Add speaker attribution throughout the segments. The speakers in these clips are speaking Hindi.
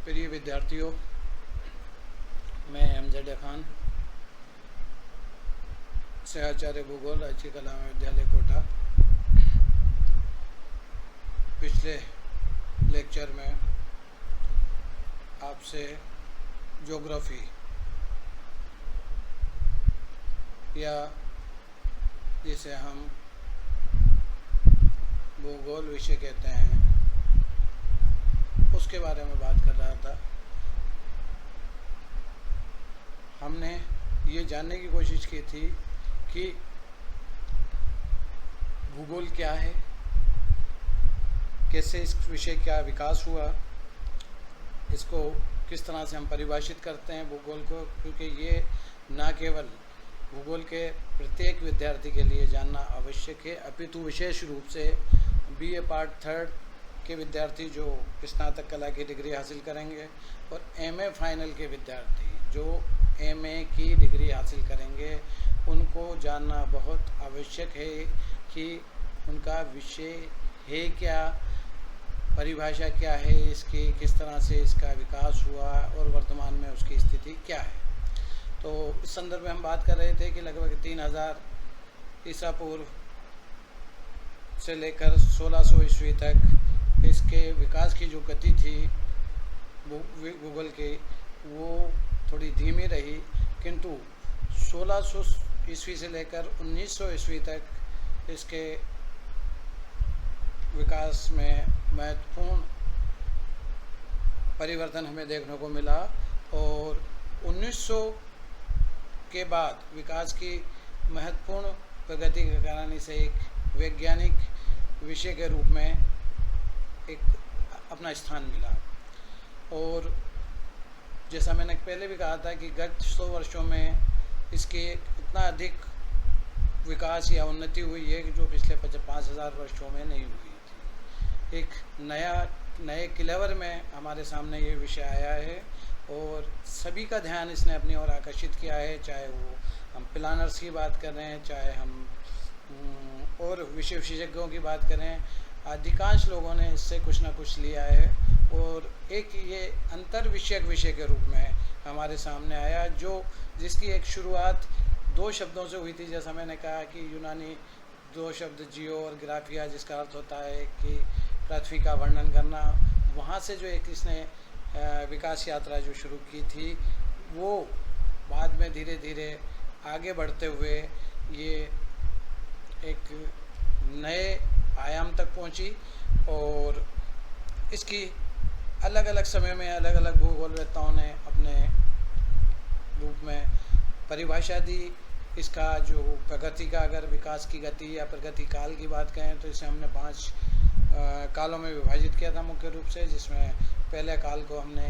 Speaker 1: प्रिय विद्यार्थियों, मैं एमजेड खान, सहआचार्य भूगोल, राजकीय कला महाविद्यालय कोटा। पिछले लेक्चर में आपसे ज्योग्राफी या जिसे हम भूगोल विषय कहते हैं उसके बारे में बात कर रहा था। हमने ये जानने की कोशिश की थी कि भूगोल क्या है, कैसे इस विषय का विकास हुआ, इसको किस तरह से हम परिभाषित करते हैं भूगोल को, क्योंकि ये न केवल भूगोल के प्रत्येक विद्यार्थी के लिए जानना आवश्यक है, अपितु विशेष रूप से बीए पार्ट 3 के विद्यार्थी जो स्नातक कला की डिग्री हासिल करेंगे और एमए फाइनल के विद्यार्थी जो एमए की डिग्री हासिल करेंगे, उनको जानना बहुत आवश्यक है कि उनका विषय है क्या, परिभाषा क्या है इसकी, किस तरह से इसका विकास हुआ और वर्तमान में उसकी स्थिति क्या है। तो इस संदर्भ में हम बात कर रहे थे कि लगभग 3000 ईसा पूर्व से लेकर 1600 ईस्वी तक इसके विकास की जो गति थी भूगोल की, वो थोड़ी धीमी रही, किंतु 1600 ईस्वी से लेकर 1900 ईस्वी तक इसके विकास में महत्वपूर्ण परिवर्तन हमें देखने को मिला। और 1900 के बाद विकास की महत्वपूर्ण प्रगति के कारण इसे एक वैज्ञानिक विषय के रूप में एक अपना स्थान मिला। और जैसा मैंने पहले भी कहा था कि गत 100 वर्षों में इसकी इतना अधिक विकास या उन्नति हुई है कि जो पिछले 5000 वर्षों में नहीं हुई थी। एक नए क्लेवर में हमारे सामने ये विषय आया है और सभी का ध्यान इसने अपनी ओर आकर्षित किया है, चाहे वो हम प्लानर्स की बात कर रहे हैं, चाहे हम और विशेषज्ञों की बात करें। अधिकांश लोगों ने इससे कुछ ना कुछ लिया है और एक ये अंतर विषयक विषय के रूप में हमारे सामने आया, जिसकी एक शुरुआत 2 शब्दों से हुई थी। जैसा मैंने कहा कि यूनानी 2 शब्द जियो और ग्राफिया, जिसका अर्थ होता है कि पृथ्वी का वर्णन करना, वहाँ से जो एक इसने विकास यात्रा जो शुरू की थी, वो बाद में धीरे धीरे आगे बढ़ते हुए ये एक नए आयाम तक पहुंची और इसकी अलग अलग समय में अलग अलग भूगोलवेत्ताओं ने अपने रूप में परिभाषा दी। इसका जो प्रगति का अगर विकास की गति या प्रगति काल की बात करें तो इसे हमने 5 कालों में विभाजित किया था मुख्य रूप से, जिसमें पहले काल को हमने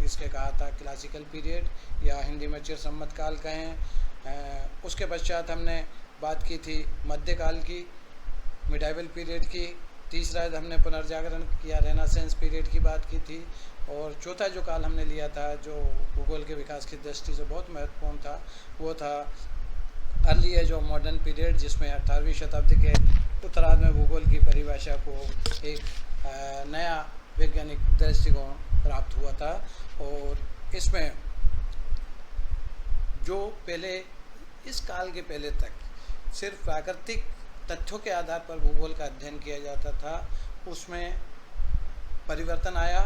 Speaker 1: इसके कहा था क्लासिकल पीरियड या हिंदी में चिरसम्मत काल कहें। उसके पश्चात हमने बात की थी मध्यकाल की, मिडाइवल पीरियड की। तीसरा हमने पुनर्जागरण किया, रेनेसांस पीरियड की बात की थी। और चौथा जो काल हमने लिया था जो भूगोल के विकास की दृष्टि से बहुत महत्वपूर्ण था, वो था early age of modern period, जिसमें 18वीं शताब्दी के उत्तरार्ध में भूगोल की परिभाषा को एक नया वैज्ञानिक दृष्टिकोण प्राप्त हुआ था। और इसमें जो पहले इस काल के पहले तक सिर्फ प्राकृतिक तथ्यों के आधार पर भूगोल का अध्ययन किया जाता था, उसमें परिवर्तन आया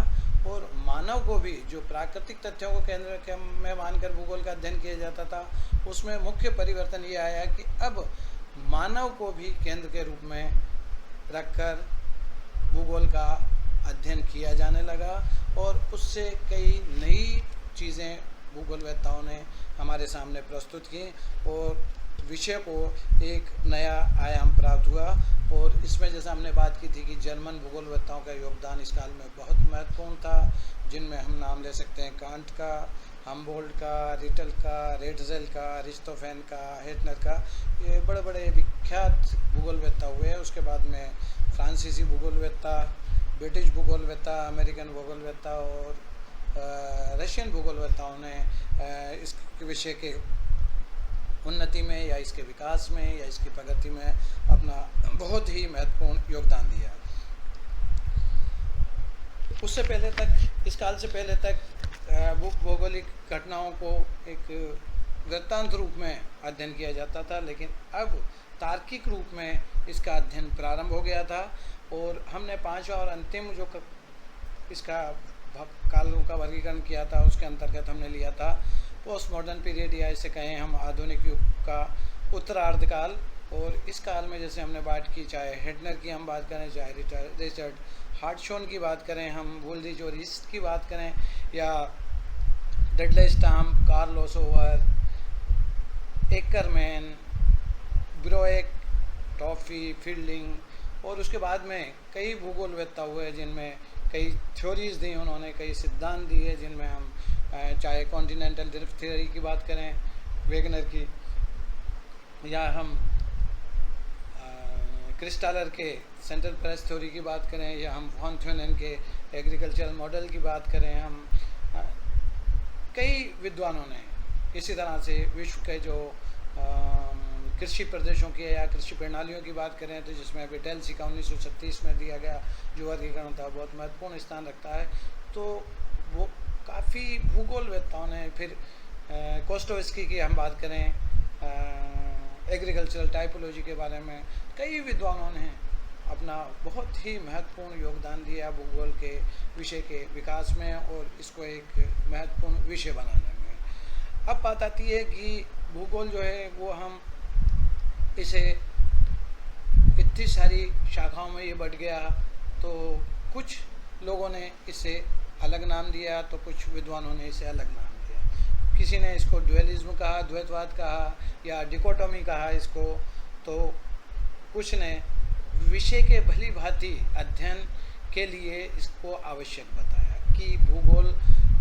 Speaker 1: और मानव को भी जो प्राकृतिक तथ्यों को केंद्र में मानकर भूगोल का अध्ययन किया जाता था, उसमें मुख्य परिवर्तन ये आया कि अब मानव को भी केंद्र के रूप में रखकर भूगोल का अध्ययन किया जाने लगा और उससे कई नई चीज़ें भूगोलवेत्ताओं ने हमारे सामने प्रस्तुत की और विषय को एक नया आयाम प्राप्त हुआ। और इसमें जैसा हमने बात की थी कि जर्मन भूगोलवेत्ताओं का योगदान इस काल में बहुत महत्वपूर्ण था, जिनमें हम नाम ले सकते हैं कांट का, हम्बोल्ट का, रिटल का, रेडजेल का, अरिस्टोफेन का, हेटनर का। ये बड़े बड़े विख्यात भूगोलवेत्ता हुए। उसके बाद में फ्रांसीसी भूगोलवेत्ता, ब्रिटिश भूगोलवेत्ता, अमेरिकन भूगोलवेत्ता और रशियन भूगोलवेत्ताओं ने इस विषय के उन्नति में या इसके विकास में या इसकी प्रगति में अपना बहुत ही महत्वपूर्ण योगदान दिया। उससे पहले तक, इस काल से पहले तक भौगोलिक घटनाओं को एक वृत्तांत रूप में अध्ययन किया जाता था, लेकिन अब तार्किक रूप में इसका अध्ययन प्रारंभ हो गया था। और हमने पांचवा और अंतिम जो इसका कालों का वर्गीकरण किया था, उसके अंतर्गत हमने लिया था पोस्ट मॉडर्न पीरियड, या इसे कहें हम आधुनिक युग का उत्तरार्ध काल। और इस काल में जैसे हमने बात की, चाहे हेडनर की हम बात करें, चाहे रिचर्ड हार्टशॉन की बात करें, हम वुल्रिच और ईस्ट की बात करें, या Dudley Stamp, Carl Sauer, Ackerman, Broek, Taaffe, Fielding, और उसके बाद में कई भूगोलवेत्ता हुए जिनमें कई थ्योरीज दी उन्होंने, कई सिद्धांत दिए, जिनमें हम चाहे कॉन्टिनेंटल ड्रिफ्ट थ्योरी की बात करें वेगनर की, या हम क्रिस्टालर के सेंट्रल प्रेस थ्योरी की बात करें, या हम वॉन थ्योनेन के एग्रीकल्चरल मॉडल की बात करें, हम कई विद्वानों ने इसी तरह से विश्व के जो कृषि प्रदेशों की या कृषि प्रणालियों की बात करें, तो जिसमें बेटेल्सी का 1936 में दिया गया जो वर्गीकरण था बहुत महत्वपूर्ण स्थान रखता है। तो वो काफ़ी भूगोलवेत्ताओं ने, फिर कोस्टोवस्की की हम बात करें एग्रीकल्चरल टाइपोलॉजी के बारे में, कई विद्वानों ने अपना बहुत ही महत्वपूर्ण योगदान दिया भूगोल के विषय के विकास में और इसको एक महत्वपूर्ण विषय बनाने में। अब बात आती है कि भूगोल जो है वो हम इसे इतनी सारी शाखाओं में ये बढ़ गया, तो कुछ लोगों ने इसे अलग नाम दिया, तो कुछ विद्वानों ने इसे अलग नाम दिया। किसी ने इसको ड्यूअलिज्म कहा, द्वैतवाद कहा, या डिकोटोमी कहा इसको, तो कुछ ने विषय के भली भांति अध्ययन के लिए इसको आवश्यक बताया कि भूगोल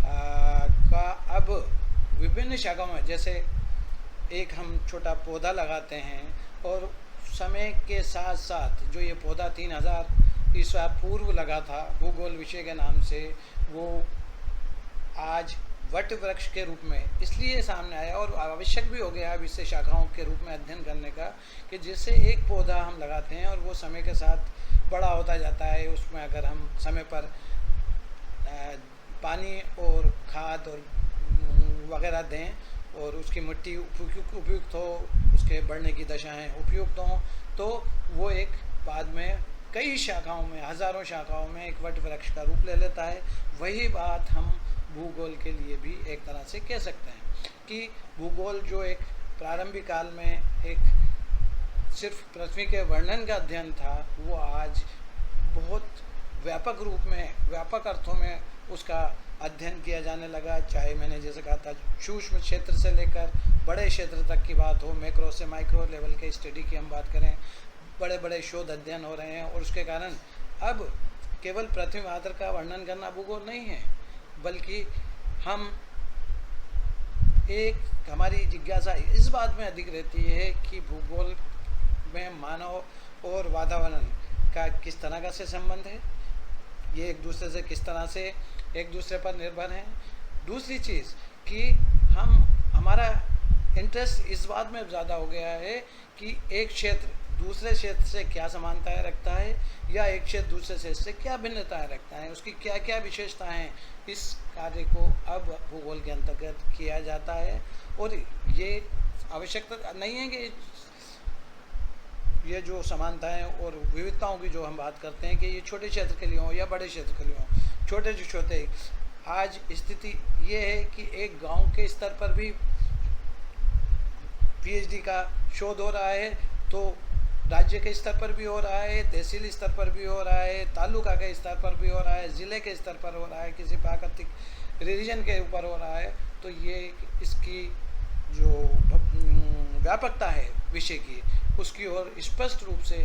Speaker 1: का अब विभिन्न शाखाओं में, जैसे एक हम छोटा पौधा लगाते हैं और समय के साथ साथ जो ये पौधा 3000 ईसा पूर्व लगा था भूगोल विषय के नाम से, वो आज वट वृक्ष के रूप में इसलिए सामने आया और आवश्यक भी हो गया अब इसे शाखाओं के रूप में अध्ययन करने का, कि जिससे एक पौधा हम लगाते हैं और वो समय के साथ बड़ा होता जाता है। उसमें अगर हम समय पर पानी और खाद और वगैरह दें और उसकी मिट्टी उपयुक्त हो, उसके बढ़ने की दशाएं उपयुक्त हों, तो वो एक बाद में कई शाखाओं में, हज़ारों शाखाओं में एक वट वृक्ष का रूप ले लेता है। वही बात हम भूगोल के लिए भी एक तरह से कह सकते हैं कि भूगोल जो एक प्रारंभिक काल में एक सिर्फ पृथ्वी के वर्णन का अध्ययन था, वो आज बहुत व्यापक रूप में, व्यापक अर्थों में उसका अध्ययन किया जाने लगा। चाहे मैंने जैसे कहा था सूक्ष्म क्षेत्र से लेकर बड़े क्षेत्र तक की बात हो, मैक्रो से माइक्रो लेवल के स्टडी की हम बात करें, बड़े बड़े शोध अध्ययन हो रहे हैं। और उसके कारण अब केवल पृथ्वी मात्र का वर्णन करना भूगोल नहीं है, बल्कि हम एक हमारी जिज्ञासा इस बात में अधिक रहती है कि भूगोल में मानव और वातावरण का किस तरह का से संबंध है, ये एक दूसरे से किस तरह से एक दूसरे पर निर्भर हैं। दूसरी चीज़ कि हमारा इंटरेस्ट इस बात में ज़्यादा हो गया है कि एक क्षेत्र दूसरे क्षेत्र से क्या समानताएं रखता है, या एक क्षेत्र दूसरे क्षेत्र से क्या भिन्नताएं रखता है, उसकी क्या क्या विशेषताएं, इस कार्य को अब भूगोल के अंतर्गत किया जाता है। और ये आवश्यकता नहीं है कि ये जो समानताएं और विविधताओं की जो हम बात करते हैं कि ये छोटे क्षेत्र के लिए हों या बड़े क्षेत्र के लिए हों, छोटे जो छोटे, आज स्थिति ये है कि एक गांव के स्तर पर भी पीएचडी का शोध हो रहा है, तो राज्य के स्तर पर भी हो रहा है, तहसील स्तर पर भी हो रहा है, तालुका के स्तर पर भी हो रहा है, ज़िले के स्तर पर हो रहा है, किसी प्राकृतिक रीजन के ऊपर हो रहा है। तो ये इसकी जो व्यापकता है विषय की, उसकी ओर स्पष्ट रूप से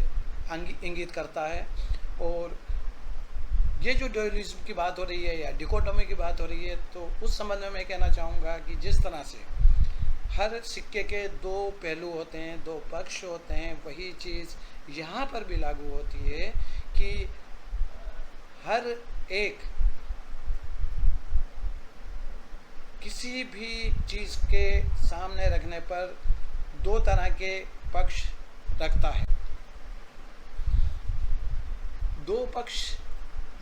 Speaker 1: इंगित करता है। और ये जो ड्यूअलिज्म की बात हो रही है या डिकोटोमी की बात हो रही है, तो उस संबंध में मैं कहना चाहूँगा कि जिस तरह से हर सिक्के के दो पहलू होते हैं, दो पक्ष होते हैं, वही चीज़ यहाँ पर भी लागू होती है कि हर एक किसी भी चीज़ के सामने रखने पर दो तरह के पक्ष रखता है। दो पक्ष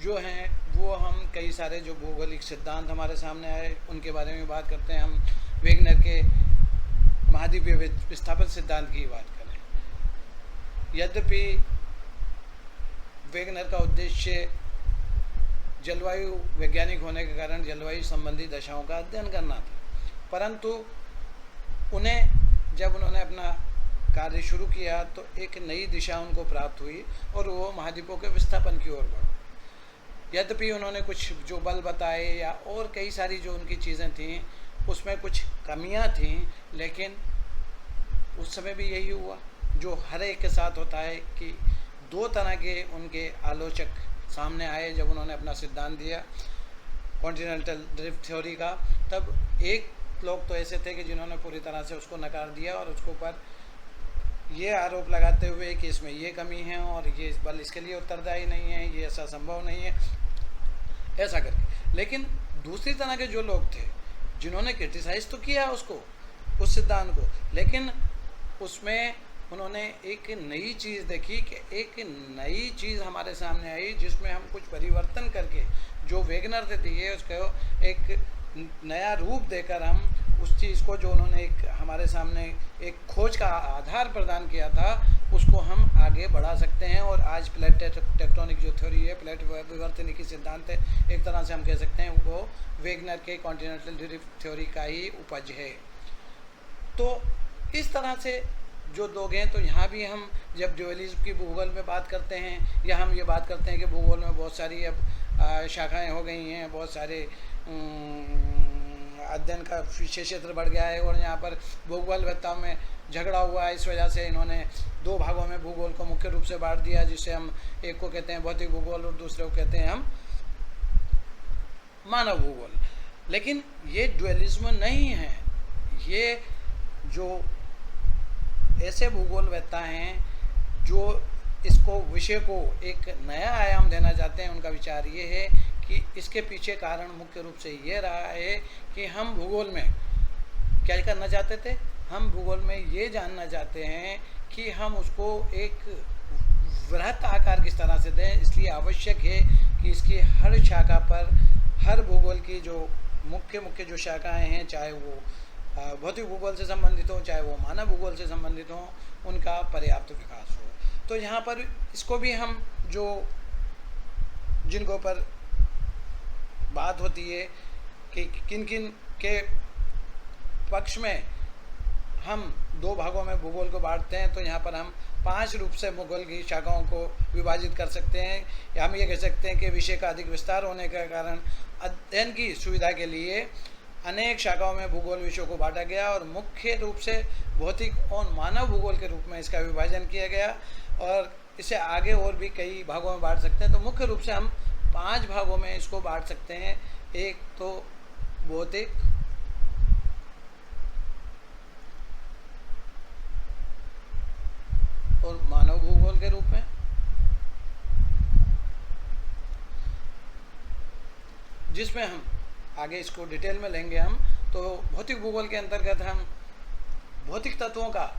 Speaker 1: जो हैं वो हम कई सारे जो भौगोलिक सिद्धांत हमारे सामने आए उनके बारे में बात करते हैं। हम वेगनर के महाद्वीपीय विस्थापन सिद्धांत की बात करें, यद्यपि वेगनर का उद्देश्य जलवायु वैज्ञानिक होने के कारण जलवायु संबंधी दशाओं का अध्ययन करना था, परंतु जब उन्होंने अपना कार्य शुरू किया तो एक नई दिशा उनको प्राप्त हुई और वो महाद्वीपों के विस्थापन की ओर बढ़े। यद्यपि उन्होंने कुछ जो बल बताए या और कई सारी जो उनकी चीज़ें थीं उसमें कुछ कमियां थीं, लेकिन उस समय भी यही हुआ जो हर एक के साथ होता है कि दो तरह के उनके आलोचक सामने आए। जब उन्होंने अपना सिद्धांत दिया कॉन्टिनेंटल ड्रिफ्ट थ्योरी का, तब एक लोग तो ऐसे थे कि जिन्होंने पूरी तरह से उसको नकार दिया और उसके ऊपर ये आरोप लगाते हुए कि इसमें ये कमी है और ये बल इसके लिए उत्तरदायी नहीं है, ये ऐसा संभव नहीं है, ऐसा करके। लेकिन दूसरी तरह के जो लोग थे जिन्होंने क्रिटिसाइज तो किया उसको, उस सिद्धांत को, लेकिन उसमें उन्होंने एक नई चीज़ देखी कि एक नई चीज़ हमारे सामने आई जिसमें हम कुछ परिवर्तन करके जो वेगनर ने दिए उसको एक नया रूप देकर हम उस चीज़ को जो उन्होंने एक हमारे सामने एक खोज का आधार प्रदान किया था उसको हम आगे बढ़ा सकते हैं। और आज प्लेट टेक्टोनिक जो थ्योरी है, प्लेट विवर्तनिकी सिद्धांत है, एक तरह से हम कह सकते हैं वो वेगनर के कॉन्टिनेंटल ड्रिफ्ट थ्योरी का ही उपज है। तो इस तरह से जो लोग हैं, तो यहाँ भी हम जब ड्यूअलिज्म की भूगोल में बात करते हैं या हम ये बात करते हैं कि भूगोल में बहुत सारी अब शाखाएं हो गई हैं, बहुत सारे अध्ययन का विषय क्षेत्र बढ़ गया है और यहाँ पर भूगोलवेत्ताओं में झगड़ा हुआ है। इस वजह से इन्होंने दो भागों में भूगोल को मुख्य रूप से बांट दिया, जिससे हम एक को कहते हैं भौतिक भूगोल और दूसरे को कहते हैं हम मानव भूगोल। लेकिन ये ड्यूअलिज्म नहीं है, ये जो ऐसे भूगोलवेत्ता हैं जो इसको विषय को एक नया आयाम देना चाहते हैं, उनका विचार ये है कि इसके पीछे कारण मुख्य रूप से ये रहा है कि हम भूगोल में क्या करना चाहते थे, हम भूगोल में ये जानना चाहते हैं कि हम उसको एक वृहत आकार किस तरह से दें। इसलिए आवश्यक है कि इसकी हर शाखा पर, हर भूगोल की जो मुख्य जो शाखाएं हैं, चाहे वो भौतिक भूगोल से संबंधित हो, चाहे वो मानव भूगोल से संबंधित हो, उनका पर्याप्त विकास हो। तो यहाँ पर इसको भी हम जो जिनको पर बात होती है कि किन किन के पक्ष में हम दो भागों में भूगोल को बांटते हैं, तो यहाँ पर हम 5 रूप से भूगोल की शाखाओं को विभाजित कर सकते हैं। या हम ये कह सकते हैं कि विषय का अधिक विस्तार होने के कारण अध्ययन की सुविधा के लिए अनेक शाखाओं में भूगोल विषयों को बांटा गया और मुख्य रूप से भौतिक और मानव भूगोल के रूप में इसका विभाजन किया गया और इसे आगे और भी कई भागों में बांट सकते हैं। तो मुख्य रूप से हम 5 भागों में इसको बांट सकते हैं। एक तो भौतिक, और मानव भूगोल के रूप में, जिसमें हम आगे इसको डिटेल में लेंगे हम। तो भौतिक भूगोल के अंतर्गत हम भौतिक तत्वों का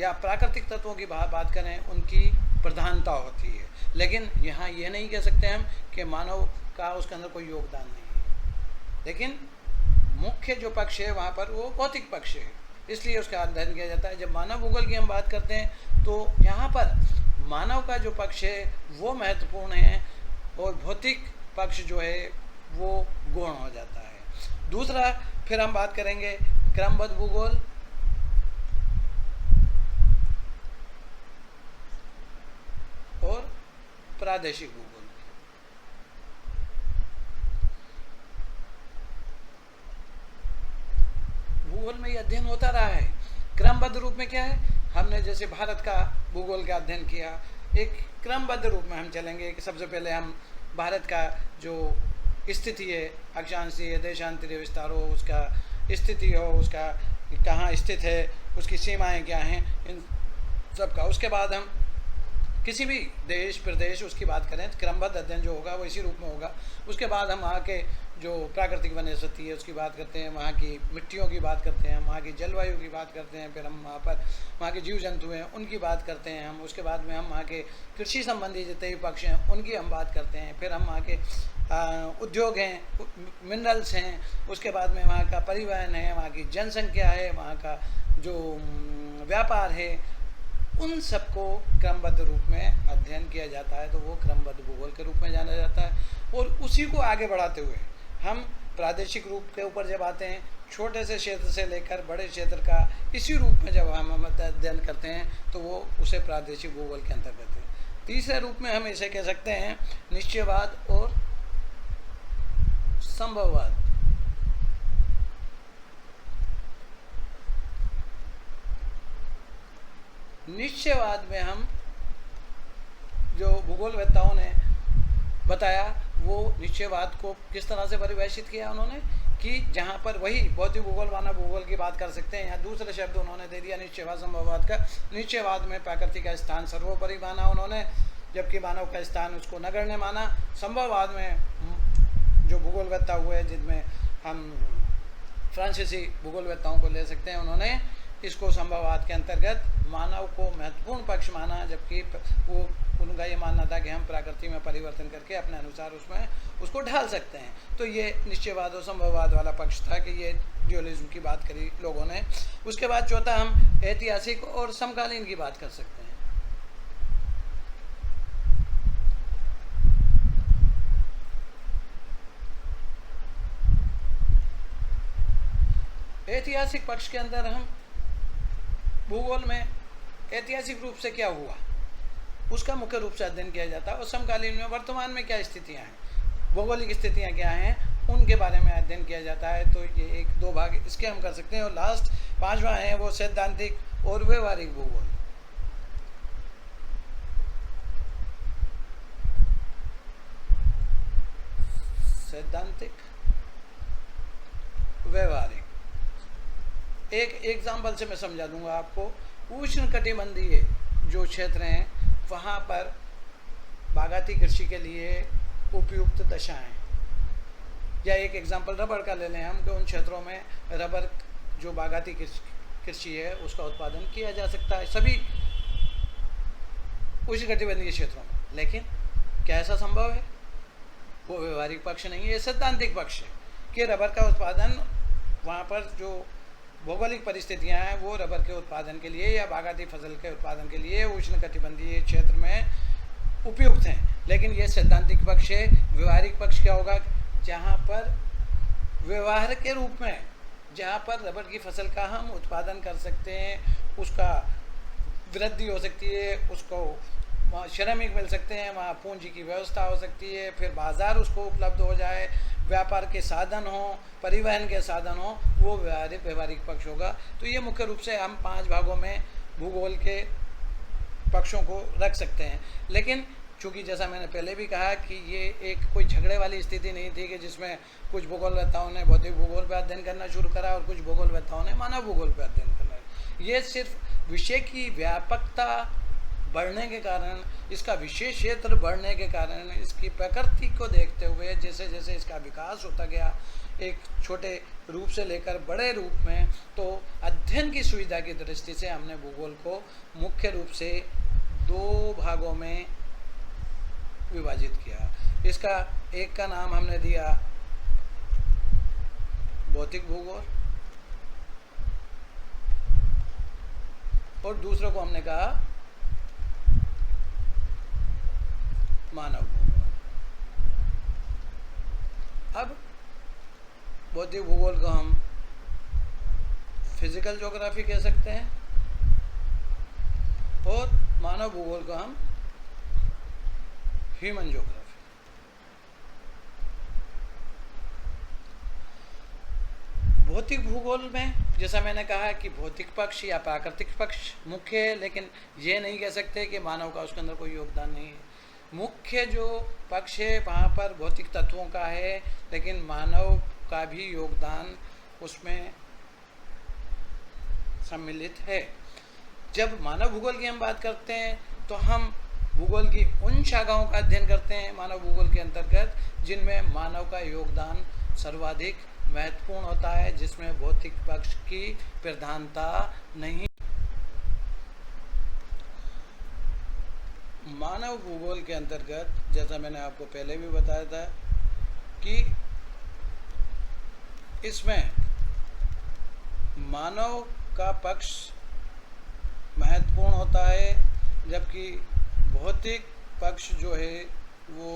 Speaker 1: या प्राकृतिक तत्वों की बात करें, उनकी प्रधानता होती है, लेकिन यहाँ ये नहीं कह सकते हम कि मानव का उसके अंदर कोई योगदान नहीं है। लेकिन मुख्य जो पक्ष है वहाँ पर वो भौतिक पक्ष है, इसलिए उसका अध्ययन किया जाता है। जब मानव भूगोल की हम बात करते हैं तो यहाँ पर मानव का जो पक्ष है वो महत्वपूर्ण है और भौतिक पक्ष जो है वो गौण हो जाता है। दूसरा फिर हम बात करेंगे क्रमबद्ध भूगोल और प्रादेशिक भूगोल। भूगोल में ये अध्ययन होता रहा है। क्रमबद्ध रूप में क्या है, हमने जैसे भारत का भूगोल का अध्ययन किया, एक क्रमबद्ध रूप में हम चलेंगे कि सबसे पहले हम भारत का जो स्थिति है, अक्षांशीय देशांतरीय विस्तार हो, उसका स्थिति हो, उसका कहाँ स्थित है, उसकी सीमाएं क्या हैं, इन सब का। उसके बाद हम किसी भी देश प्रदेश उसकी बात करें, क्रमबद्ध अध्ययन जो होगा वो इसी रूप में होगा। उसके बाद हम वहाँ के जो प्राकृतिक वनस्पति है उसकी बात करते हैं, वहाँ की मिट्टियों की बात करते हैं, वहाँ की जलवायु की बात करते हैं, फिर हम वहाँ के जीव जंतु हैं उनकी बात करते हैं हम। उसके बाद में हम वहाँ के कृषि संबंधी जितने भी पक्ष हैं उनकी हम बात करते हैं। फिर हम वहाँ के उद्योग हैं, मिनरल्स हैं, उसके बाद में वहाँ का परिवहन है, वहाँ की जनसंख्या है, वहाँ का जो व्यापार है, उन सबको क्रमबद्ध रूप में अध्ययन किया जाता है। तो वो क्रमबद्ध भूगोल के रूप में जाना जाता है। और उसी को आगे बढ़ाते हुए हम प्रादेशिक रूप के ऊपर जब आते हैं, छोटे से क्षेत्र से लेकर बड़े क्षेत्र का इसी रूप में जब हम अध्ययन करते हैं तो वो उसे प्रादेशिक भूगोल के अंतर्गत है। तीसरे रूप में हम इसे कह सकते हैं निश्चयवाद और संभववाद। निश्चयवाद में हम जो भूगोलवेत्ताओं ने बताया वो निश्चयवाद को किस तरह से परिभाषित किया उन्होंने कि जहाँ पर वही भौतिक भूगोल मानव भूगोल की बात कर सकते हैं, यहाँ दूसरे शब्द उन्होंने दे दिया निश्चयवाद संभववाद का। निश्चयवाद में प्रकृति का स्थान सर्वोपरि माना उन्होंने, जबकि मानव का स्थान उसको नगण्य माना। संभववाद में जो भूगोलवेत्ता हुए जिनमें हम फ्रांसीसी भूगोलवेत्ताओं को ले सकते हैं, उन्होंने इसको संभववाद के अंतर्गत मानव को महत्वपूर्ण पक्ष माना, जबकि वो उनका ये मानना था कि हम प्रकृति में परिवर्तन करके अपने अनुसार उसमें उसको ढाल सकते हैं। तो ये निश्चयवाद और संभववाद वाला पक्ष था कि ये ड्यूअलिज्म की बात करी लोगों ने। उसके बाद चौथा हम ऐतिहासिक और समकालीन की बात कर सकते हैं। ऐतिहासिक पक्ष के अंदर हम भूगोल में ऐतिहासिक रूप से क्या हुआ उसका मुख्य रूप से अध्ययन किया जाता है, और समकालीन में वर्तमान में क्या स्थितियां हैं, भौगोलिक स्थितियां क्या हैं, उनके बारे में अध्ययन किया जाता है। तो ये एक दो भाग इसके हम कर सकते हैं। और लास्ट पांचवा है वो सैद्धांतिक और व्यवहारिक भूगोल। सैद्धांतिक व्यवहारिक, एक एग्जाम्पल से मैं समझा दूंगा आपको। उष्णकटिबंधीय जो क्षेत्र हैं वहाँ पर बागाती कृषि के लिए उपयुक्त दशाएं, या एक एग्जाम्पल रबर का ले लें हम, कि उन क्षेत्रों में रबर जो बागाती कृषि है उसका उत्पादन किया जा सकता है सभी उष्णकटिबंधीय क्षेत्रों में। लेकिन क्या ऐसा संभव है? वो व्यवहारिक पक्ष नहीं है, ये सैद्धांतिक पक्ष है कि रबर का उत्पादन वहाँ पर जो भौगोलिक परिस्थितियां हैं वो रबर के उत्पादन के लिए या बागाती फसल के उत्पादन के लिए उष्णकटिबंधीय क्षेत्र में उपयुक्त हैं। लेकिन ये सैद्धांतिक पक्ष है। व्यवहारिक पक्ष क्या होगा? जहाँ पर व्यवहार के रूप में जहाँ पर रबर की फसल का हम उत्पादन कर सकते हैं, उसका वृद्धि हो सकती है, उसको वहाँ श्रमिक मिल सकते हैं, वहाँ पूंजी की व्यवस्था हो सकती है, फिर बाज़ार उसको उपलब्ध हो जाए, व्यापार के साधन हो, परिवहन के साधन हो, वो व्यवहारिक पक्ष होगा। तो ये मुख्य रूप से हम 5 भागों में भूगोल के पक्षों को रख सकते हैं। लेकिन चूँकि जैसा मैंने पहले भी कहा कि ये एक कोई झगड़े वाली स्थिति नहीं थी कि जिसमें कुछ भूगोलवेत्ताओं ने भौतिक भूगोल पर अध्ययन करना शुरू करा और कुछ भूगोलवेत्ताओं ने मानव भूगोल पर अध्ययन करना। ये सिर्फ विषय की व्यापकता बढ़ने के कारण, इसका विशेष क्षेत्र बढ़ने के कारण, इसकी प्रकृति को देखते हुए जैसे जैसे इसका विकास होता गया एक छोटे रूप से लेकर बड़े रूप में, तो अध्ययन की सुविधा की दृष्टि से हमने भूगोल को मुख्य रूप से 2 भागों में विभाजित किया। इसका एक का नाम हमने दिया भौतिक भूगोल और दूसरे को हमने कहा मानव भूगोल। अब भौतिक भूगोल को हम फिजिकल ज्योग्राफी कह सकते हैं और मानव भूगोल को हम ह्यूमन ज्योग्राफी। भौतिक भूगोल में जैसा मैंने कहा कि भौतिक पक्ष या प्राकृतिक पक्ष मुख्य है, लेकिन ये नहीं कह सकते कि मानव का उसके अंदर कोई योगदान नहीं है। मुख्य जो पक्ष है वहाँ पर भौतिक तत्वों का है, लेकिन मानव का भी योगदान उसमें सम्मिलित है। जब मानव भूगोल की हम बात करते हैं तो हम भूगोल की उन शाखाओं का अध्ययन करते हैं मानव भूगोल के अंतर्गत जिनमें मानव का योगदान सर्वाधिक महत्वपूर्ण होता है, जिसमें भौतिक पक्ष की प्रधानता नहीं। मानव भूगोल के अंतर्गत जैसा मैंने आपको पहले भी बताया था कि इसमें मानव का पक्ष महत्वपूर्ण होता है, जबकि भौतिक पक्ष जो है वो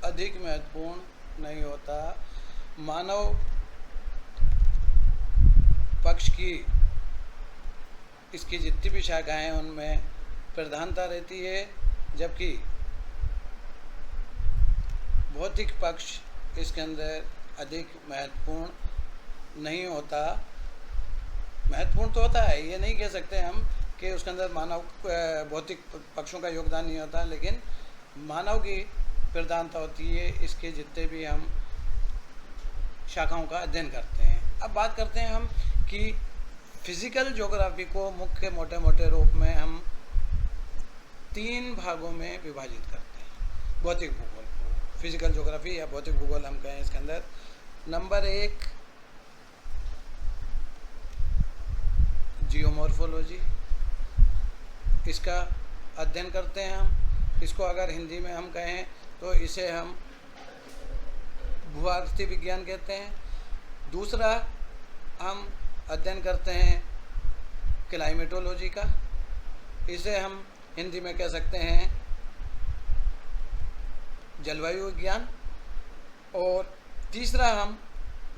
Speaker 1: अधिक महत्वपूर्ण नहीं होता। मानव पक्ष की इसकी जितनी भी शाखाएं हैं उनमें प्रधानता रहती है, जबकि भौतिक पक्ष इसके अंदर अधिक महत्वपूर्ण नहीं होता। महत्वपूर्ण तो होता है, ये नहीं कह सकते हम कि उसके अंदर मानव भौतिक पक्षों का योगदान नहीं होता, लेकिन मानव की प्रधानता होती है इसके जितने भी हम शाखाओं का अध्ययन करते हैं। अब बात करते हैं हम कि फिजिकल ज्योग्राफी को मुख्य मोटे मोटे रूप में हम 3 भागों में विभाजित करते हैं। भौतिक भूगोल को फिजिकल ज्योग्राफी या भौतिक भूगोल हम कहें। इसके अंदर नंबर 1 जियोमॉर्फोलॉजी, इसका अध्ययन करते हैं हम। इसको अगर हिंदी में हम कहें तो इसे हम भूआकृति विज्ञान कहते हैं। दूसरा हम अध्ययन करते हैं क्लाइमेटोलॉजी का, इसे हम हिंदी में कह सकते हैं जलवायु विज्ञान। और तीसरा हम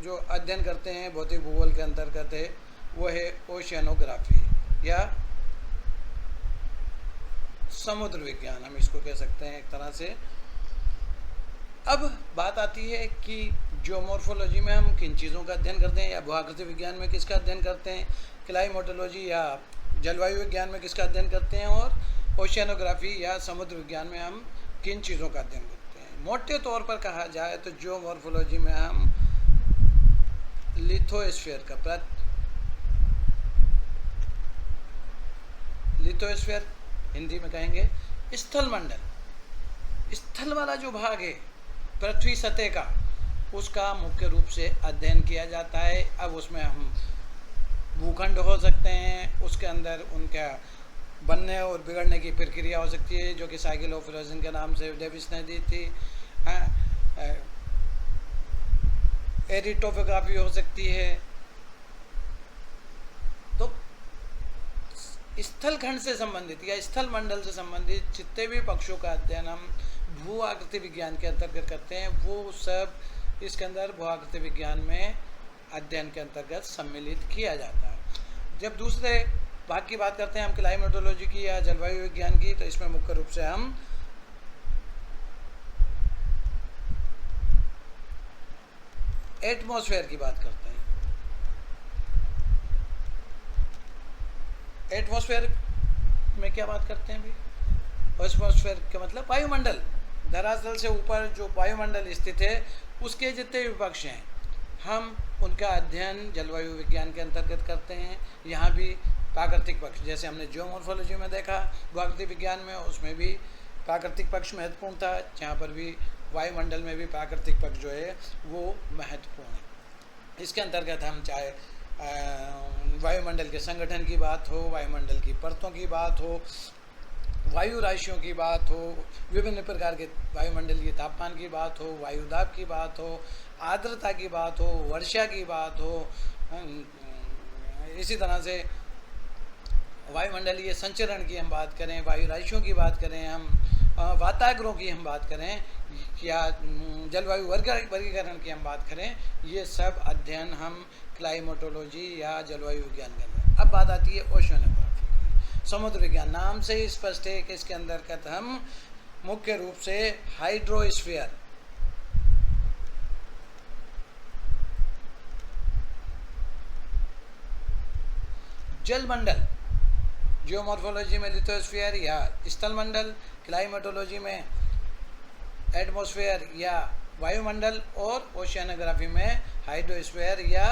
Speaker 1: जो अध्ययन करते हैं भौतिक भूगोल के अंतर्गत है वो है ओशियानोग्राफी या समुद्र विज्ञान, हम इसको कह सकते हैं एक तरह से। अब बात आती है कि जियोमॉर्फोलॉजी में हम किन चीज़ों का अध्ययन करते हैं, या भूआकृति विज्ञान में किसका अध्ययन करते हैं, क्लाइमेटोलॉजी या जलवायु विज्ञान में किसका अध्ययन करते हैं, और ओशियानोग्राफी या समुद्र विज्ञान में हम किन चीज़ों का अध्ययन करते हैं। मोटे तौर पर कहा जाए तो जियोमॉर्फोलॉजी में हम लिथोस्फीयर का लिथोस्फीयर हिंदी में कहेंगे स्थल मंडल, स्थल वाला जो भाग है पृथ्वी सतह का, उसका मुख्य रूप से अध्ययन किया जाता है। अब उसमें हम भूखंड हो सकते हैं, उसके अंदर उनका बनने और बिगड़ने की प्रक्रिया हो सकती है जो कि साइकिल ऑफ इरोजन के नाम से डेविस ने दी थी। एरिटोपोग्राफी हो सकती है। तो स्थल खंड से संबंधित या स्थल मंडल से संबंधित जितने भी पक्षों का अध्ययन हम भू आकृति विज्ञान के अंतर्गत करते हैं वो सब इसके अंदर भू आकृति विज्ञान में अध्ययन के अंतर्गत सम्मिलित किया जाता है। जब दूसरे भाग की बात करते हैं हम क्लाइमेटोलॉजी की या जलवायु विज्ञान की, तो इसमें मुख्य रूप से हम एटमॉस्फेयर की बात करते हैं। एटमॉस्फेयर में क्या बात करते हैं भाई? एटमॉस्फेयर का मतलब वायुमंडल, धरातल से ऊपर जो वायुमंडल स्थित है उसके जितने भी पक्ष हैं हम उनका अध्ययन जलवायु विज्ञान के अंतर्गत करते हैं। यहाँ भी प्राकृतिक पक्ष, जैसे हमने जियोमॉर्फोलॉजी में देखा भूआकृतिक विज्ञान में, उसमें भी प्राकृतिक पक्ष महत्वपूर्ण था, जहाँ पर भी वायुमंडल में भी प्राकृतिक पक्ष जो है वो महत्वपूर्ण है। इसके अंतर्गत हम चाहे वायुमंडल के संगठन की बात हो, वायुमंडल की परतों की बात हो, वायु राशियों की बात हो, विभिन्न प्रकार के वायुमंडलीय तापमान की बात हो, वायुदाब की बात हो, आर्द्रता की बात हो, वर्षा की बात हो, इसी तरह से वायुमंडलीय संचरण की हम बात करें, वायु राशियों की बात करें, हम वाताग्रों की हम बात करें या जलवायु वर्गीकरण की हम बात करें, ये सब अध्ययन हम क्लाइमेटोलॉजी या जलवायु विज्ञान करें। अब बात आती है ओशियानोग्राफी, समुद्र विज्ञान। नाम से ही स्पष्ट है कि इसके अंतर्गत हम मुख्य रूप से हाइड्रोस्फीयर, जलमंडल, जियोमॉर्फोलॉजी में लिथोस्फीयर या स्थल मंडल, क्लाइमेटोलॉजी में एटमॉस्फेयर या वायुमंडल, और ओशियानोग्राफी में हाइड्रोस्फीयर या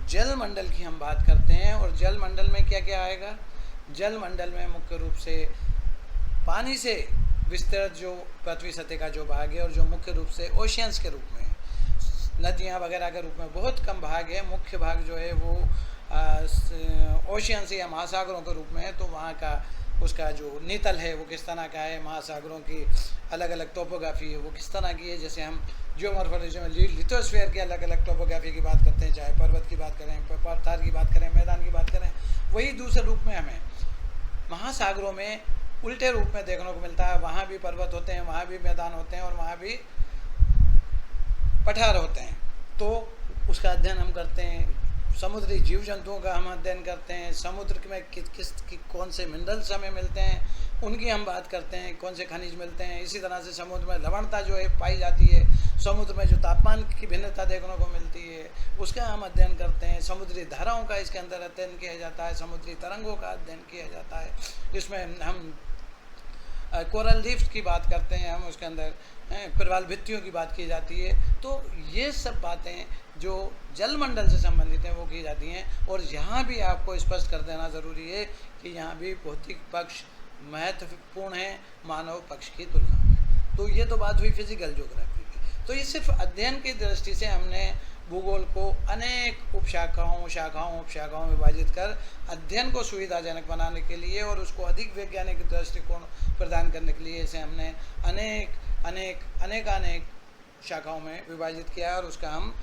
Speaker 1: जल मंडल की हम बात करते हैं। और जल मंडल में क्या क्या आएगा? जल मंडल में मुख्य रूप से पानी से विस्तृत जो पृथ्वी सतह का जो भाग है और जो मुख्य रूप से ओशियंस के रूप में, नदियाँ वगैरह के रूप में बहुत कम भाग है, मुख्य भाग जो है वो ओशियंस या महासागरों के रूप में है। तो वहाँ का उसका जो नीतल है वो किस तरह का है, महासागरों की अलग अलग टोपोग्राफी है वो किस तरह की है। जैसे हम जियोमॉर्फोलॉजी में लिथोस्फीयर के अलग अलग टोपोग्राफी की बात करते हैं, चाहे पर्वत की बात करें, पठार की बात करें, मैदान की बात करें, वही दूसरे रूप में हमें महासागरों में उल्टे रूप में देखने को मिलता है। वहाँ भी पर्वत होते हैं, वहाँ भी मैदान होते हैं और वहाँ भी पठार होते हैं। तो उसका अध्ययन हम करते हैं। समुद्री जीव जंतुओं का हम अध्ययन करते हैं। समुद्र में कौन से मिनरल्स हमें मिलते हैं उनकी हम बात करते हैं, कौन से खनिज मिलते हैं। इसी तरह से समुद्र में लवणता जो है पाई जाती है, समुद्र में जो तापमान की भिन्नता देखने को मिलती है उसका हम अध्ययन करते हैं। समुद्री धाराओं का इसके अंदर अध्ययन किया जाता है, समुद्री तरंगों का अध्ययन किया जाता है। इसमें हम कोरल रीफ्स की बात करते हैं, हम उसके अंदर प्रवाल भित्तियों की बात की जाती है। तो ये सब बातें जो जलमंडल से संबंधित हैं वो की जाती हैं। और यहाँ भी आपको स्पष्ट कर देना ज़रूरी है कि यहाँ भी भौतिक पक्ष महत्वपूर्ण है मानव पक्ष की तुलना में। तो ये तो बात हुई फिजिकल ज्योग्राफी की। तो ये सिर्फ अध्ययन की दृष्टि से हमने भूगोल को अनेक उपशाखाओं, शाखाओं, उपशाखाओं में विभाजित कर अध्ययन को सुविधाजनक बनाने के लिए और उसको अधिक वैज्ञानिक दृष्टिकोण प्रदान करने के लिए इसे हमने अनेक शाखाओं में विभाजित किया और उसका हम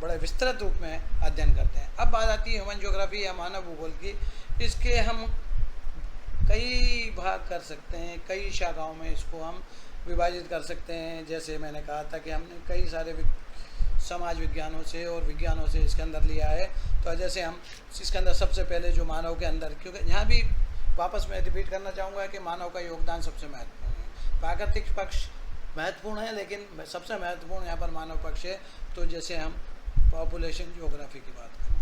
Speaker 1: बड़े विस्तृत रूप में अध्ययन करते हैं। अब बात आती है ह्यूमन ज्योग्राफी या मानव भूगोल की। इसके हम कई भाग कर सकते हैं, कई शाखाओं में इसको हम विभाजित कर सकते हैं। जैसे मैंने कहा था कि हमने कई सारे समाज विज्ञानों से और विज्ञानों से इसके अंदर लिया है। तो जैसे हम इसके अंदर सबसे पहले जो मानव के अंदर, क्योंकि यहाँ भी वापस मैं रिपीट करना चाहूँगा कि मानव का योगदान सबसे महत्वपूर्ण है। प्राकृतिक पक्ष महत्वपूर्ण है लेकिन सबसे महत्वपूर्ण यहाँ पर मानव पक्ष है। तो जैसे हम पॉपुलेशन ज्योग्राफी की बात करें,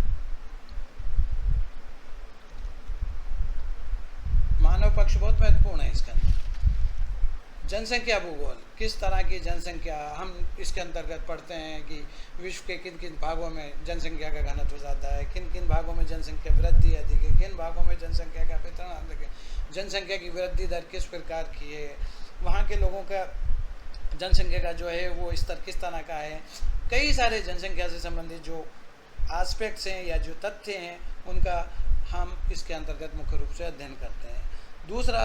Speaker 1: मानव पक्ष बहुत महत्वपूर्ण है इसके अंदर। जनसंख्या भूगोल, किस तरह की जनसंख्या, हम इसके अंतर्गत पढ़ते हैं कि विश्व के किन किन भागों में जनसंख्या का घनत्व ज़्यादा है, किन किन भागों में जनसंख्या वृद्धि अधिक है, किन भागों में जनसंख्या का वितरण अधिक है, जनसंख्या की वृद्धि दर किस प्रकार की है, वहाँ के लोगों का जनसंख्या का जो है वो स्तर किस तरह का है। कई सारे जनसंख्या से संबंधित जो आस्पेक्ट्स हैं या जो तथ्य हैं उनका हम इसके अंतर्गत मुख्य रूप से अध्ययन करते हैं। दूसरा,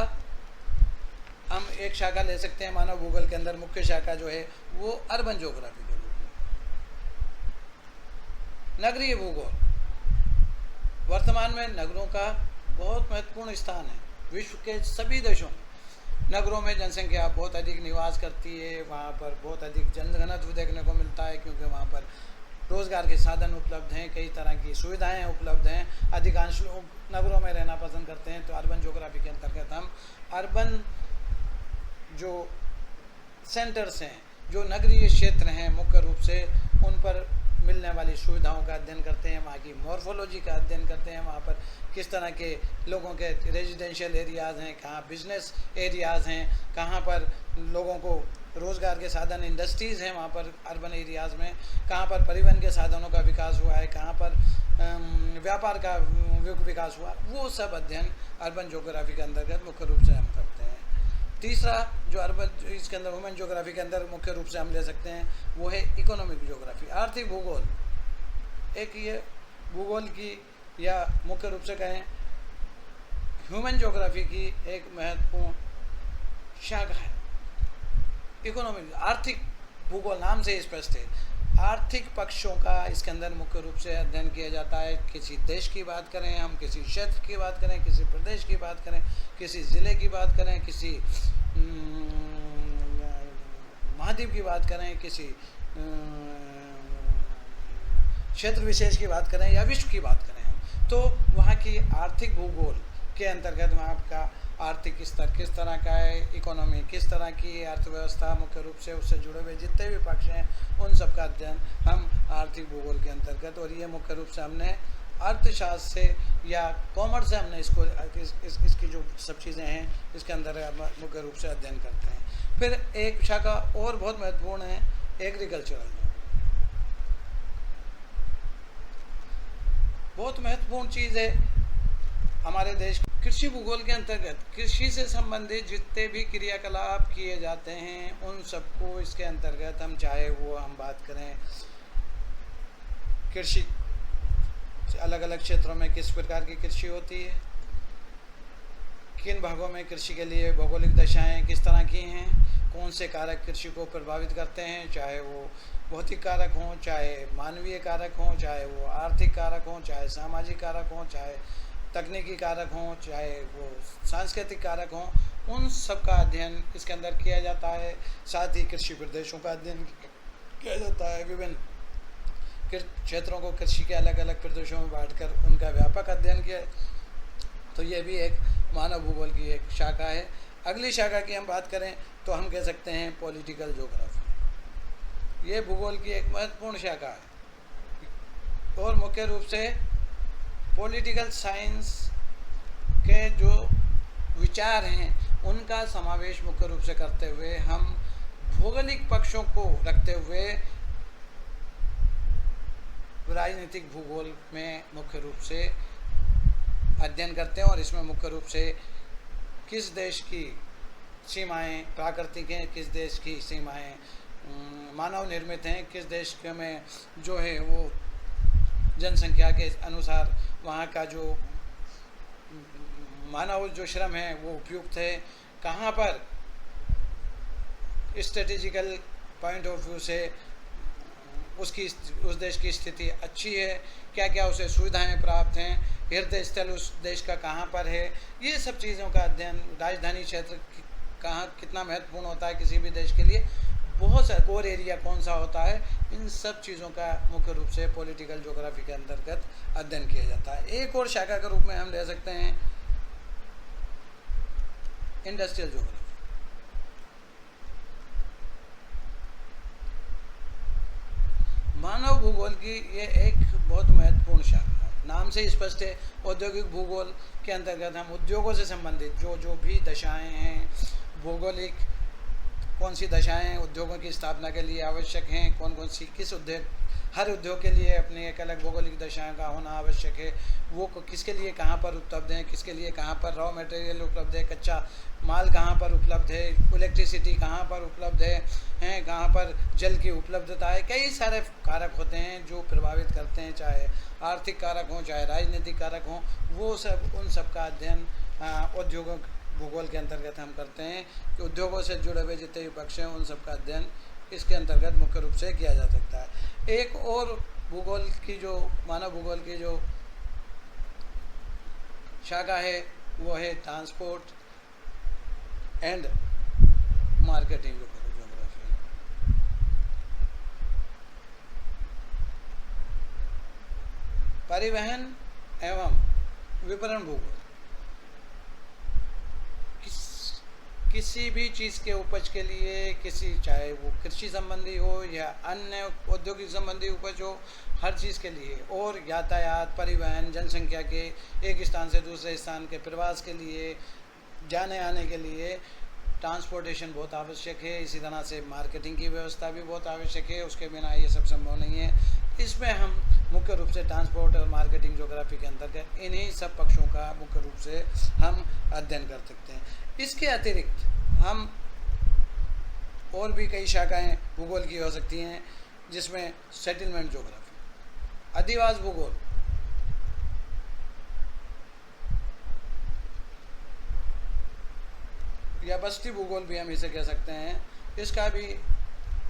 Speaker 1: हम एक शाखा ले सकते हैं मानव भूगोल के अंदर, मुख्य शाखा जो है वो अर्बन ज्योग्राफी के रूप में। नगरीय भूगोल, वर्तमान में नगरों का बहुत महत्वपूर्ण स्थान है विश्व के सभी देशों में। नगरों में जनसंख्या बहुत अधिक निवास करती है, वहाँ पर बहुत अधिक जनघनत्व देखने को मिलता है क्योंकि वहाँ पर रोज़गार के साधन उपलब्ध हैं, कई तरह की सुविधाएं उपलब्ध हैं। अधिकांश लोग नगरों में रहना पसंद करते हैं। तो अर्बन ज्योग्राफी के अंतर्गत हम अर्बन जो सेंटर्स हैं, जो नगरीय क्षेत्र हैं, मुख्य रूप से उन पर मिलने वाली सुविधाओं का अध्ययन करते हैं, वहाँ की मॉर्फोलॉजी का अध्ययन करते हैं, वहाँ पर किस तरह के लोगों के रेजिडेंशियल एरियाज़ हैं, कहाँ बिजनेस एरियाज़ हैं, कहाँ पर लोगों को रोज़गार के साधन, इंडस्ट्रीज़ हैं वहाँ पर अर्बन एरियाज़ में, कहाँ पर परिवहन के साधनों का विकास हुआ है, कहाँ पर व्यापार का विकास हुआ, वो सब अध्ययन अर्बन ज्योग्राफी के अंतर्गत मुख्य रूप से हम करते हैं। तीसरा जो अर्बन इसके अंदर ह्यूमन ज्योग्राफी के अंदर मुख्य रूप से हम ले सकते हैं वो है इकोनॉमिक ज्योग्राफी, आर्थिक भूगोल। एक ये भूगोल की या मुख्य रूप से कहें ह्यूमन ज्योग्राफी की एक महत्वपूर्ण शाखा है। इकोनॉमिक, आर्थिक भूगोल नाम से स्पष्ट है। आर्थिक पक्षों का इसके अंदर मुख्य रूप से अध्ययन किया जाता है। किसी देश की बात करें, हम किसी क्षेत्र की बात करें, किसी प्रदेश की बात करें, किसी ज़िले की बात करें, किसी महाद्वीप की बात करें, किसी क्षेत्र विशेष की बात करें या विश्व की बात करें हम, तो वहाँ की आर्थिक भूगोल के अंतर्गत वहाँ का आर्थिक स्तर किस तरह का है, इकोनॉमी किस तरह की, अर्थव्यवस्था मुख्य रूप से उससे जुड़े हुए जितने भी पक्ष हैं उन सब का अध्ययन हम आर्थिक भूगोल के अंतर्गत, और ये मुख्य रूप से हमने अर्थशास्त्र से या कॉमर्स से हमने इसको इसकी जो सब चीज़ें हैं इसके अंदर मुख्य रूप से अध्ययन करते हैं। फिर एक शाखा और बहुत महत्वपूर्ण है, एग्रीकल्चरल। बहुत महत्वपूर्ण चीज़ है हमारे देश। कृषि भूगोल के अंतर्गत कृषि से संबंधित जितने भी क्रियाकलाप किए जाते हैं उन सबको इसके अंतर्गत हम, चाहे वो हम बात करें कृषि अलग अलग क्षेत्रों में किस प्रकार की कृषि होती है, किन भागों में कृषि के लिए भौगोलिक दशाएं किस तरह की हैं, कौन से कारक कृषि को प्रभावित करते हैं, चाहे वो भौतिक कारक हों, चाहे मानवीय कारक हों, चाहे वो आर्थिक कारक हों, चाहे सामाजिक कारक हों, चाहे तकनीकी कारक हों, चाहे वो सांस्कृतिक कारक हों, उन सब का अध्ययन इसके अंदर किया जाता है। साथ ही कृषि प्रदेशों का अध्ययन किया जाता है। विभिन्न क्षेत्रों को कृषि के अलग अलग प्रदेशों में बांटकर उनका व्यापक अध्ययन किया। तो ये भी एक मानव भूगोल की एक शाखा है। अगली शाखा की हम बात करें तो हम कह सकते हैं पॉलिटिकल ज्योग्राफी। ये भूगोल की एक महत्वपूर्ण शाखा है और मुख्य रूप से पॉलिटिकल साइंस के जो विचार हैं उनका समावेश मुख्य रूप से करते हुए हम भौगोलिक पक्षों को रखते हुए राजनीतिक भूगोल में मुख्य रूप से अध्ययन करते हैं। और इसमें मुख्य रूप से किस देश की सीमाएं प्राकृतिक हैं, किस देश की सीमाएं मानव निर्मित हैं, किस देश में जो है वो जनसंख्या के अनुसार वहाँ का जो मानव जो श्रम है वो उपयुक्त है, कहाँ पर स्ट्रेटेजिकल पॉइंट ऑफ व्यू से उस देश की स्थिति अच्छी है, क्या क्या उसे सुविधाएं प्राप्त हैं, हृदय स्थल उस देश का कहाँ पर है। ये सब चीज़ों का अध्ययन, राजधानी क्षेत्र कहाँ कितना महत्वपूर्ण होता है किसी भी देश के लिए, बहुत सारा कोर एरिया कौन सा होता है, इन सब चीज़ों का मुख्य रूप से पॉलिटिकल ज्योग्राफी के अंतर्गत अध्ययन किया जाता है। एक और शाखा के रूप में हम ले सकते हैं इंडस्ट्रियल ज्योग्राफी। मानव भूगोल की ये एक बहुत महत्वपूर्ण शाखा है, नाम से स्पष्ट है। औद्योगिक भूगोल के अंतर्गत हम उद्योगों से संबंधित जो भी दशाएं हैं, भौगोलिक कौन सी दशाएं उद्योगों की स्थापना के लिए आवश्यक हैं, कौन कौन सी किस उद्योग, हर उद्योग के लिए अपनी एक अलग भौगोलिक दशाएं का होना आवश्यक है, वो किसके लिए कहाँ पर उपलब्ध हैं, किसके लिए कहाँ पर रॉ मटेरियल उपलब्ध है, कच्चा माल कहाँ पर उपलब्ध है, इलेक्ट्रिसिटी कहाँ पर उपलब्ध है कहाँ पर जल की उपलब्धता है। कई सारे कारक होते हैं जो प्रभावित करते हैं, चाहे आर्थिक कारक हों, चाहे राजनीतिक कारक हों, वो सब उन सब का अध्ययन उद्योगों भूगोल के अंतर्गत हम करते हैं कि उद्योगों से जुड़े हुए जितने भी पक्ष हैं उन सब का अध्ययन इसके अंतर्गत मुख्य रूप से किया जा सकता है। एक और भूगोल की जो मानव भूगोल की जो शाखा है वो है ट्रांसपोर्ट एंड मार्केटिंग ज्योग्राफी। परिवहन एवं विपणन भूगोल किसी भी चीज़ के उपज के लिए, चाहे वो कृषि संबंधी हो या अन्य औद्योगिक संबंधी उपज हो, हर चीज़ के लिए, और यातायात, परिवहन, जनसंख्या के एक स्थान से दूसरे स्थान के प्रवास के लिए, जाने आने के लिए ट्रांसपोर्टेशन बहुत आवश्यक है। इसी तरह से मार्केटिंग की व्यवस्था भी बहुत आवश्यक है, उसके बिना ये सब संभव नहीं है। इसमें हम मुख्य रूप से ट्रांसपोर्ट और मार्केटिंग ज्योग्राफी के अंतर्गत इन्हीं सब पक्षों का मुख्य रूप से हम अध्ययन कर सकते हैं। इसके अतिरिक्त हम और भी कई शाखाएं भूगोल की हो सकती हैं, जिसमें सेटलमेंट ज्योग्राफी, अधिवास भूगोल, या बस्ती भूगोल भी हम इसे कह सकते हैं, इसका भी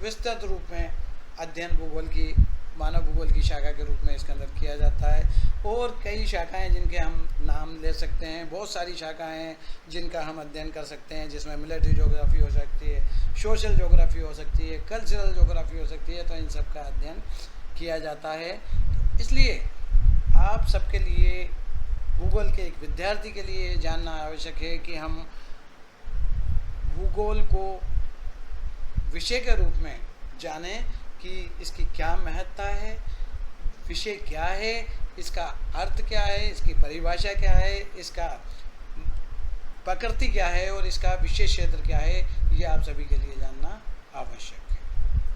Speaker 1: विस्तृत रूप में अध्ययन भूगोल की मानव भूगोल की शाखा के रूप में इसके अंदर किया जाता है। और कई शाखाएं जिनके हम नाम ले सकते हैं, बहुत सारी शाखाएं हैं जिनका हम अध्ययन कर सकते हैं, जिसमें मिलिट्री ज्योग्राफी हो सकती है, सोशल ज्योग्राफी हो सकती है, कल्चरल ज्योग्राफी हो सकती है। तो इन सब का अध्ययन किया जाता है। इसलिए आप सबके लिए, भूगोल के एक विद्यार्थी के लिए जानना आवश्यक है कि हम भूगोल को विषय के रूप में जानें कि इसकी क्या महत्ता है, विषय क्या है, इसका अर्थ क्या है, इसकी परिभाषा क्या है, इसका प्रकृति क्या है और इसका विशेष क्षेत्र क्या है, ये आप सभी के लिए जानना आवश्यक है।